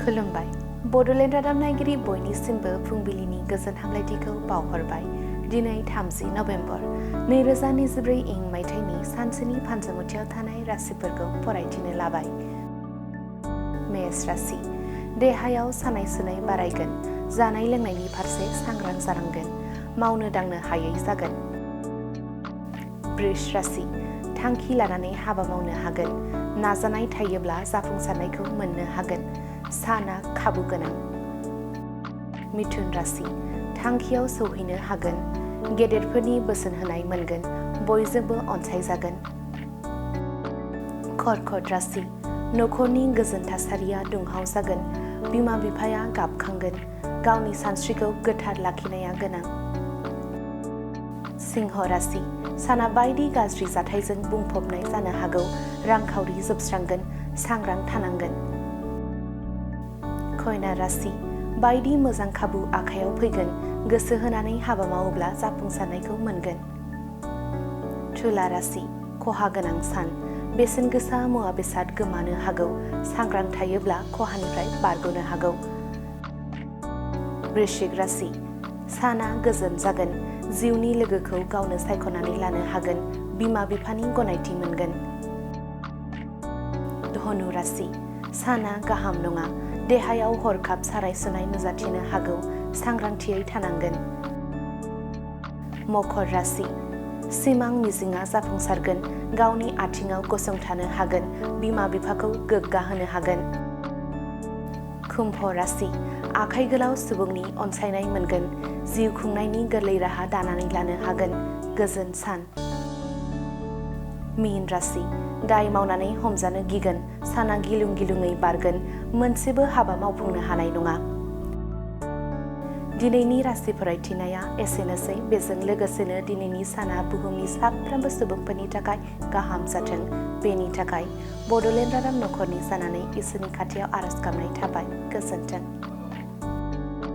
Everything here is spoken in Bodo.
खुलुमबाय। बड'लेण्ड रादाब नायगिरि बयनिसिमबो फुंबिलिनि गोजोन हामलायथिखौ बावहरबाय। दिनै 30 नभेम्बर 2024 इं मायथाइनि सानसेनि फानजामुथियाव थानाय राशिफोरखौ फरायथिनो लाबाय। मेष राशि। देहायाव सानाय सुनाय बारायगोन। जानाय लोंनायनि फारसे सांग्रां जानांगोन। मावनो दांनो हायै जागोन। वृष राशि। थांखि लानानै हाबा मावनो हागोन। नाजानाय थायोब्ला जाफुंसारनायखौ मोननो हागोन। साना खाबु गोनां। मिथुन राशि। थांखियाव सौहैनो हागोन। गेदेरफोरनि बोसोन होनाय मोनगोन। बयजोंबो अनसायजागोन। कर्कट राशि। नखरनि गोजोन थासारिया दुंहाव जागोन। बिमा बिफाया गाबखांगोन। गावनि सानस्रिखौ गोथार लाखिनाया गोनां। सिंह राशि। साना बायदि गाज्रि जाथायजों बुंफबनाय जानो हागौ। रांखावरि जोबस्रांगोन। सांग्रां थानांगोन। कन्या राशि। बायदि मोजां खाबु आखायाव फैगोन। गोसो होनानै हाबा मावोब्ला जाफुंसारनायखौ मोनगोन। तुला राशि। खहा गोनां सान। बेसेन गोसा मुवा बेसाद गोमानो हागौ। सांग्रां थायोब्ला खहानिफ्राय बारग'नो हागौ। वृश्चिक राशि। साना गोजोन जागोन। जिउनि लोगोखौ गावनो सायख'नानै लानो हागोन। बिमा बिफानि गनायथि मोनगोन। धनु राशि। साना गाहाम नङा। देहायाव हरखाब सानाय सुनाय नुजाथिनो हागौ। सांग्रांथियै थानांगोन। मकर राशि। सिमां मिजिंआ जाफुंसारगोन। गावनि आथिङाव गसंथानो हागोन। बिमा बिफाखौ गोग्गा होनो हागोन। कुम्भ राशि। आखाइ गोलाव सुबुंनि अनसायनाय मोनगोन। जिउ खुंनायनि गोरलै राहा दानानै लानो हागोन। गोजोन सान। मीन राशि। दाय मावनानै हमजानो गिगोन। साना गिलुं गिलुङै बारगोन। मोनसेबो हाबा मावफुंनो हानाय नङा। दिनैनि राशि फरायथिनाया एसेनोसै। बेजों लोगोसेनो दिनैनि साना बुहुमनि साफ्रोमबो सुबुंफोरनि थाखाय गाहाम जाथों। बेनि थाखाय बड'लेण्ड रादाब नखरनि जानानै इसोरनि खाथियाव आरज गाबनाय थाबाय। गोजोन्थों।